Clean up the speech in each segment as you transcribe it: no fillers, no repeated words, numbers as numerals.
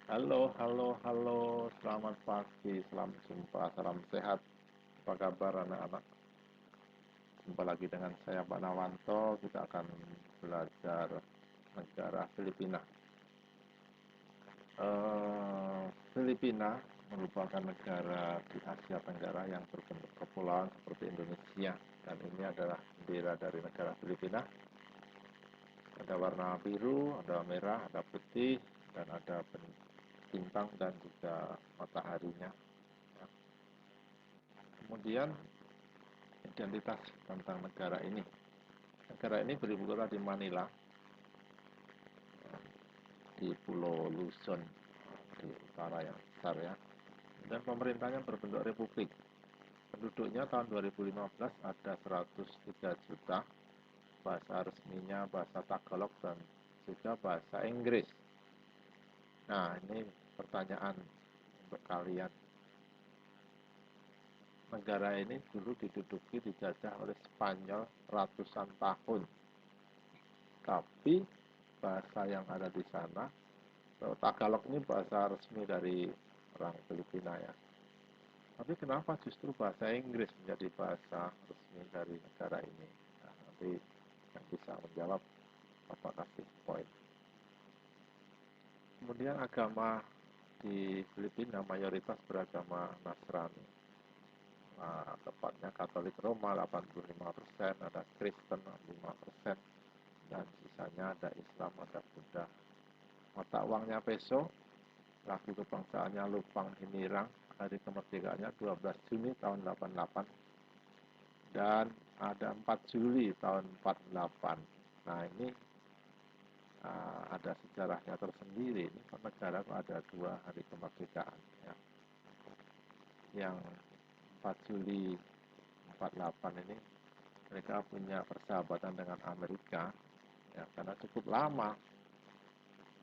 Halo, halo, halo. Selamat pagi, selamat jumpa, salam sehat. Apa kabar anak-anak? Jumpa lagi dengan saya Pak Nawanto. Kita akan belajar negara Filipina. Filipina merupakan negara di Asia Tenggara yang berbentuk kepulauan seperti Indonesia. Dan ini adalah bendera dari negara Filipina. Ada warna biru, ada merah, ada putih, dan ada bintang dan juga mataharinya. Kemudian identitas tentang negara ini. Negara ini beribu kota di Manila, di Pulau Luzon, di utara yang besar ya. Dan pemerintahnya berbentuk republik. Penduduknya tahun 2015 ada 103 juta. Bahasa resminya bahasa Tagalog dan juga bahasa Inggris. Nah, ini pertanyaan untuk kalian. Negara ini dulu diduduki dijajah oleh Spanyol ratusan tahun. Tapi bahasa yang ada di sana, Tagalog ini bahasa resmi dari orang Filipina ya. Tapi kenapa justru bahasa Inggris menjadi bahasa resmi dari negara ini? Nah, nanti yang bisa menjawab apa kasih poin. Kemudian agama di Filipina mayoritas beragama Nasrani. Nah, tepatnya Katolik Roma 85%, ada Kristen 5%, dan sisanya ada Islam, ada Buddha. Mata uangnya peso, lagu kebangsaannya Lupang Hinirang, hari kemerdekaannya 12 Juni tahun 88, dan ada 4 Juli tahun 48. Nah ini ada sejarahnya tersendiri. Ini negara ada dua hari kemerdekaan. Ya. Yang 4 Juli 48 ini mereka punya persahabatan dengan Amerika, ya, karena cukup lama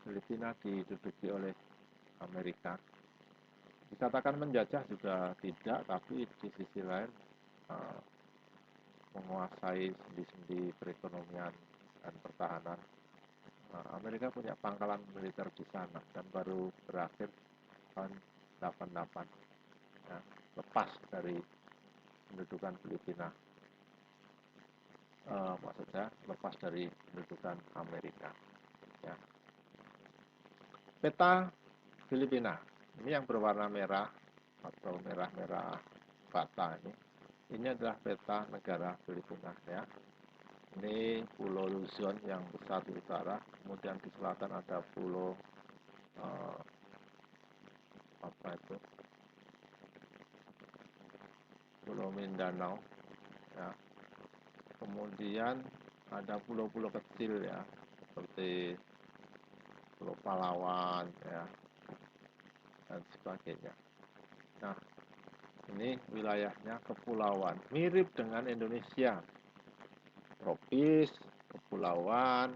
Filipina diduduki oleh Amerika. Dikatakan menjajah juga tidak, tapi di sisi lain uh, menguasai sendi-sendi perekonomian dan pertahanan. Amerika punya pangkalan militer di sana dan baru berakhir tahun 88, ya, lepas dari pendudukan Filipina. Maksudnya lepas dari pendudukan Amerika. Ya. Peta Filipina ini yang berwarna merah atau merah-merah bata ini adalah peta negara Filipina ya. Ini Pulau Luzon yang besar di utara, kemudian di selatan ada Pulau uh, apa itu Pulau Mindanao ya. Kemudian ada pulau-pulau kecil ya seperti Pulau Palawan ya dan sebagainya. Nah, ini wilayahnya kepulauan, mirip dengan Indonesia, tropis, kepulauan,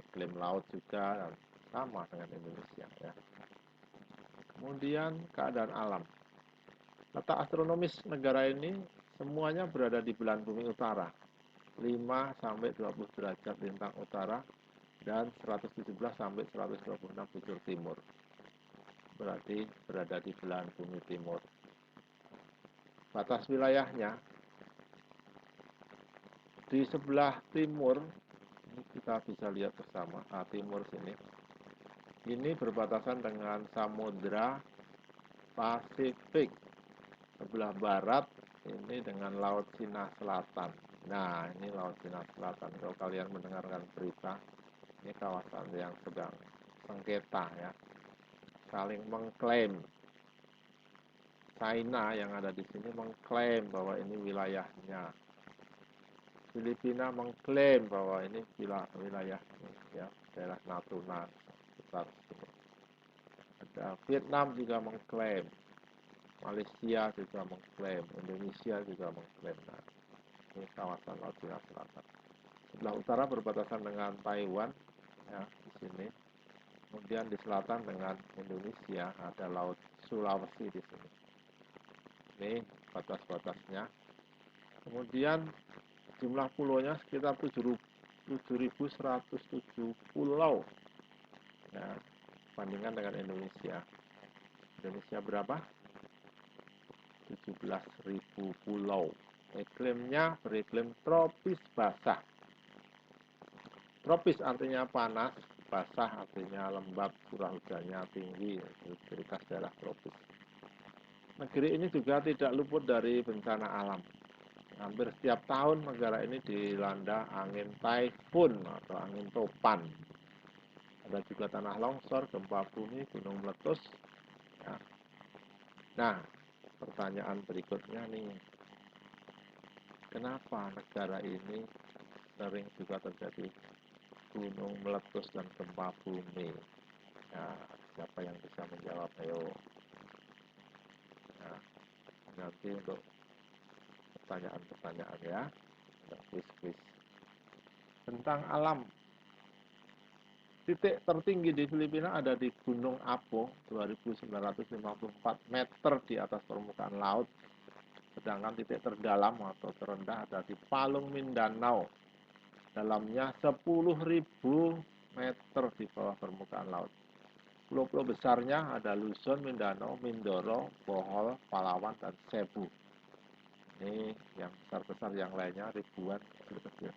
iklim laut juga dan sama dengan Indonesia ya. Kemudian keadaan alam. Letak astronomis negara ini semuanya berada di belahan bumi utara, 5 sampai 20 derajat lintang utara dan 117 sampai 126 bujur timur. Berarti berada di belahan bumi timur. Batas wilayahnya di sebelah timur, ini kita bisa lihat bersama, timur sini. Ini berbatasan dengan Samudra Pasifik. Sebelah barat ini dengan Laut Cina Selatan. Nah, ini Laut Cina Selatan. Kalau kalian mendengarkan berita, ini kawasan yang sedang sengketa ya, saling mengklaim. China yang ada di sini mengklaim bahwa ini wilayahnya. Filipina mengklaim bahwa ini wilayah ya, daerah Natuna besar sini. Ada Vietnam juga mengklaim, Malaysia juga mengklaim, Indonesia juga mengklaim. Nah, ini kawasan Laut Cina Selatan. Sebelah utara berbatasan dengan Taiwan ya di sini. Kemudian di selatan dengan Indonesia ada Laut Sulawesi di sini. Ini batas-batasnya. Kemudian jumlah pulaunya sekitar 7.107 pulau. Ya. Bandingkan dengan Indonesia. Indonesia berapa? 17.000 pulau. Iklimnya beriklim tropis basah. Tropis artinya panas, basah artinya lembab, curah hujannya tinggi, itu ciri khas daerah tropis. Negeri ini juga tidak luput dari bencana alam. Hampir setiap tahun negara ini dilanda angin taifun atau angin topan. Ada juga tanah longsor, gempa bumi, gunung meletus. Ya. Nah, pertanyaan berikutnya nih, kenapa negara ini sering juga terjadi gunung meletus dan gempa bumi? Ya, siapa yang bisa menjawab? Ayo. Ya, nanti untuk pertanyaan-pertanyaan ya, untuk quiz-quiz tentang alam. Titik tertinggi di Filipina ada di Gunung Apo, 2.954 meter di atas permukaan laut. Sedangkan titik terdalam atau terendah ada di Palung Mindanao, dalamnya 10.000 meter di bawah permukaan laut. Pulau-pulau besarnya ada Luzon, Mindanao, Mindoro, Bohol, Palawan, dan Cebu. Ini yang besar-besar, yang lainnya ribuan kecil-kecil.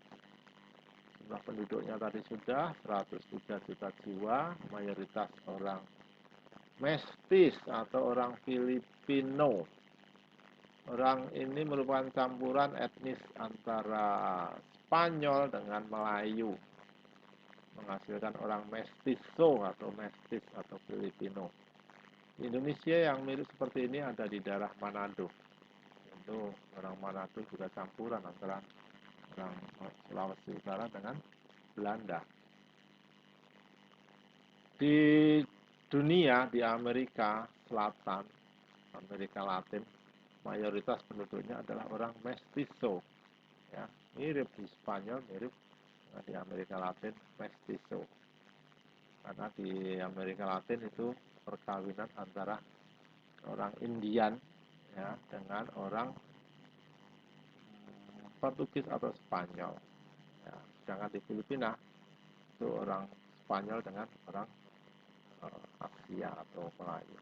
Jumlah penduduknya tadi sudah 103 juta jiwa, mayoritas orang Mestis atau orang Filipino. Orang ini merupakan campuran etnis antara Spanyol dengan Melayu, menghasilkan orang Mestizo atau Mestis atau Filipino. Di Indonesia yang mirip seperti ini ada di daerah Manado. Itu orang Manado juga campuran antara orang Sulawesi Utara dengan Belanda. Di dunia, di Amerika Selatan, Amerika Latin, mayoritas penduduknya adalah orang Mestizo. Ya, mirip di Spanyol, mirip di Amerika Latin, Mestizo. Karena di Amerika Latin itu perkawinan antara orang Indian ya dengan orang Portugis atau Spanyol. Ya, sedangkan di Filipina itu orang Spanyol dengan orang Asia atau Melayu.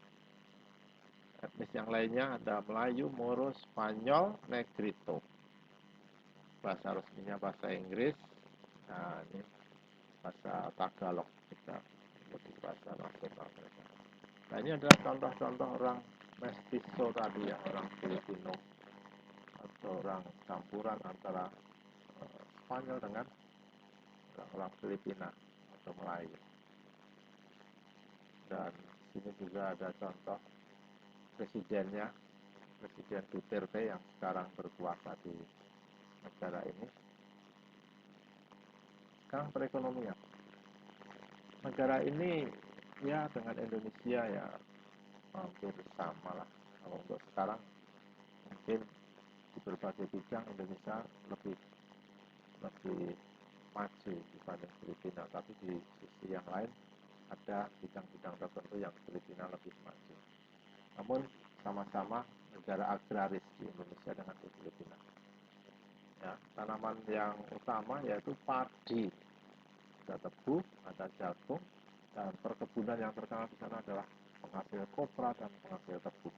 Etnis yang lainnya ada Melayu, Moro, Spanyol, Negrito. Bahasa resminya bahasa Inggris. Nah, ini bahasa Tagalog juga menjadi bahasa nasional mereka. Nah, ini adalah contoh-contoh orang Mestizo tadi ya, orang Filipino atau orang campuran antara Spanyol dengan orang Filipina atau Melayu. Dan sini juga ada contoh presidennya, Presiden Duterte yang sekarang berkuasa di negara ini. Sekarang perekonomian. Negara ini ya dengan Indonesia ya hampir sama lah. Kalau untuk sekarang mungkin di berbagai bidang Indonesia lebih maju dibanding Filipina, tapi di sisi yang lain ada bidang-bidang tertentu yang Filipina lebih maju. Namun sama-sama negara agraris di Indonesia dengan di Filipina. Ya, tanaman yang utama yaitu padi, ada tebu, ada jagung, dan perkebunan yang terkenal di sana adalah penghasil kopra dan penghasil tebu.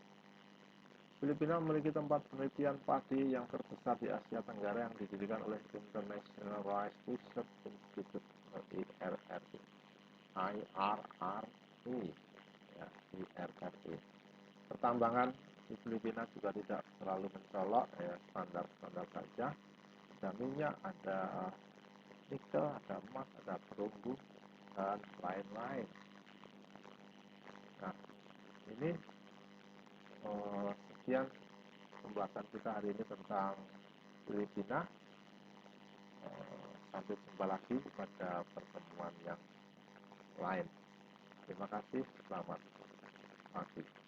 Filipina memiliki tempat penelitian padi yang terbesar di Asia Tenggara yang didirikan oleh International Rice Research Institute (IRRI). Ya, IRRI. Pertambangan di Filipina juga tidak terlalu mencolok, ya, standar-standar saja. Ada minyak, ada nikel, ada emas, ada perunggu, dan lain-lain. Nah, ini sekian pembahasan kita hari ini tentang Filipina. Sampai jumpa lagi pada pertemuan yang lain. Terima kasih, selamat pagi.